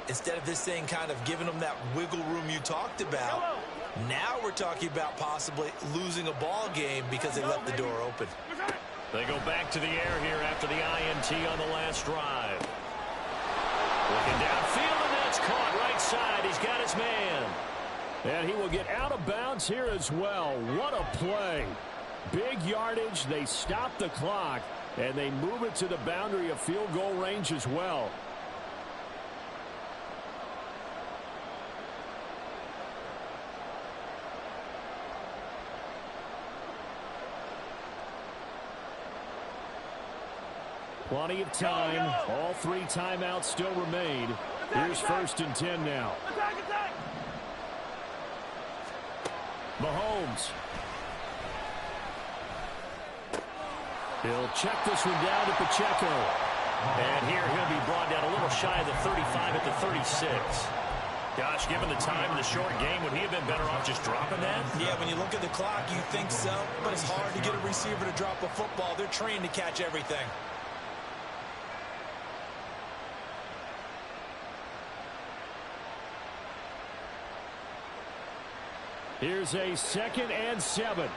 [SPEAKER 2] Instead of this thing kind of giving them that wiggle room you talked about, now we're talking about possibly losing a ball game because they left the door open.
[SPEAKER 1] They go back to the air here after the INT on the last drive. Looking downfield, and that's caught right side. He's got his man. And he will get out of bounds here as well. What a play. Big yardage. They stop the clock, and they move it to the boundary of field goal range as well. Plenty of time. All 3 timeouts still remain. Here's 1st and 10 now. Mahomes. He'll check this one down to Pacheco. And here he'll be brought down a little shy of the 35 at the 36. Gosh, given the time in the short game, would he have been better off just dropping that?
[SPEAKER 2] Yeah, when you look at the clock, you think so, but it's hard to get a receiver to drop a football. They're trained to catch everything.
[SPEAKER 1] Here's a 2nd and 7.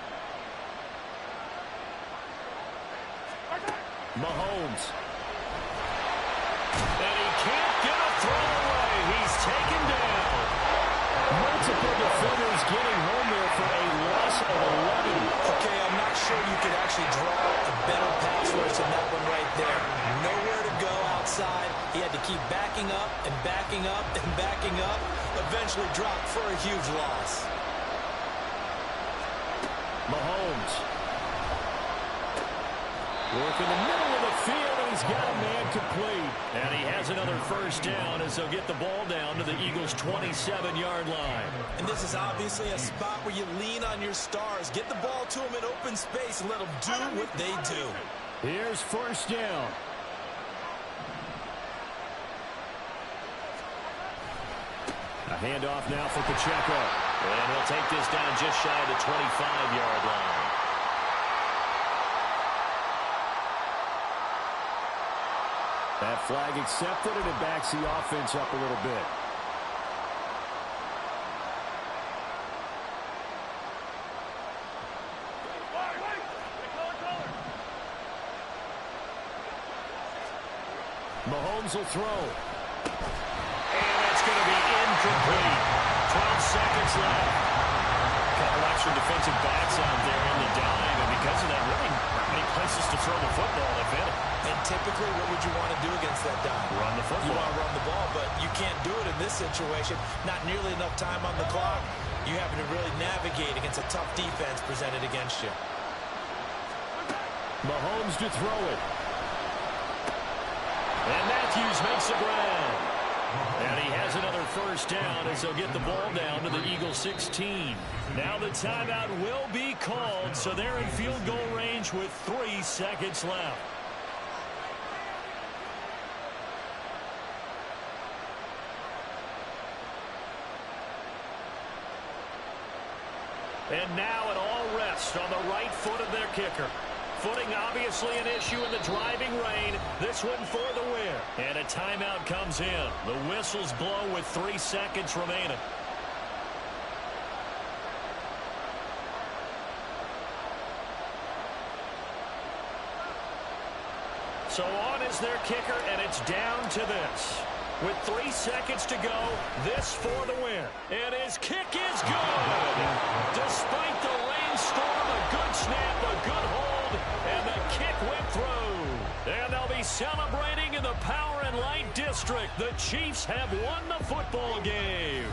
[SPEAKER 1] Mahomes. And he can't get a throw away. He's taken down. Multiple defenders getting home there for a loss of 11.
[SPEAKER 2] Okay, I'm not sure you could actually draw a better pass rush than that one right there. Nowhere to go outside. He had to keep backing up and backing up and backing up. Eventually dropped for a huge loss.
[SPEAKER 1] Mahomes. Work in the middle of the field, and he's got a man complete. And he has another first down as they'll get the ball down to the Eagles' 27-yard line.
[SPEAKER 2] And this is obviously a spot where you lean on your stars. Get the ball to them in open space and let them do what they do.
[SPEAKER 1] Here's first down. A handoff now for Pacheco. And he'll take this down just shy of the 25-yard line. That flag accepted, and it backs the offense up a little bit. Mahomes will throw. And it's going to be incomplete. 12 seconds left. A couple extra defensive backs out there in the dime, and because of that, really not many places to throw the football, if any.
[SPEAKER 2] And typically, what would you want to do against that dime?
[SPEAKER 1] Run the football.
[SPEAKER 2] You want to run the ball, but you can't do it in this situation. Not nearly enough time on the clock. You having to really navigate against a tough defense presented against you.
[SPEAKER 1] Mahomes to throw it. And Matthews makes the grab. And he has another first down as they'll get the ball down to the Eagles' 16. Now the timeout will be called, so they're in field goal range with 3 seconds left. And now it all rests on the right foot of their kicker. Footing obviously an issue in the driving rain. This one for the win. And a timeout comes in. The whistles blow with 3 seconds remaining. So on is their kicker, and it's down to this. With 3 seconds to go, this for the win. And his kick is good. Despite the rainstorm, a good snap, a good hold, and the kick went through. And they'll be celebrating in the Power and Light District. The Chiefs have won the football game.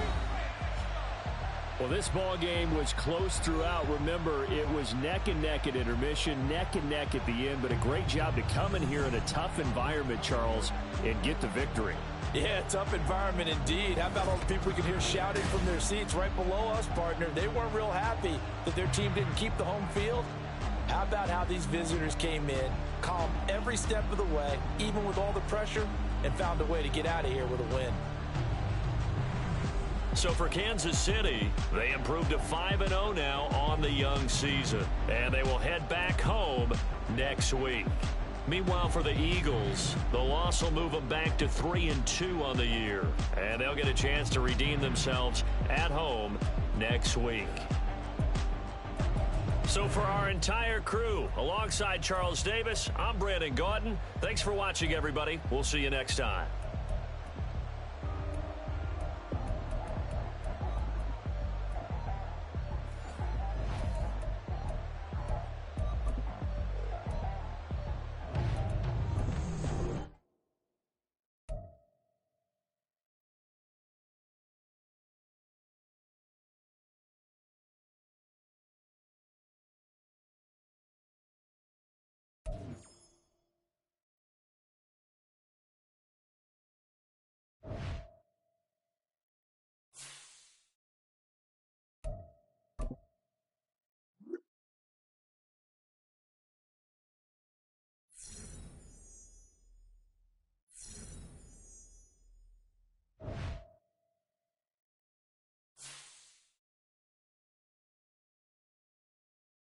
[SPEAKER 1] Well, this ball game was close throughout. Remember, it was neck and neck at intermission, neck and neck at the end, but a great job to come in here in a tough environment, Charles, and get the victory.
[SPEAKER 5] Yeah, tough environment indeed. How about all the people we can hear shouting from their seats right below us, partner? They weren't real happy that their team didn't keep the home field. How about how these visitors came in, calm every step of the way, even with all the pressure, and found a way to get out of here with a win.
[SPEAKER 1] So for Kansas City, they improved to 5-0 now on the young season. And they will head back home next week. Meanwhile, for the Eagles, the loss will move them back to 3-2 on the year. And they'll get a chance to redeem themselves at home next week. So for our entire crew, alongside Charles Davis, I'm Brandon Gaudin. Thanks for watching, everybody. We'll see you next time.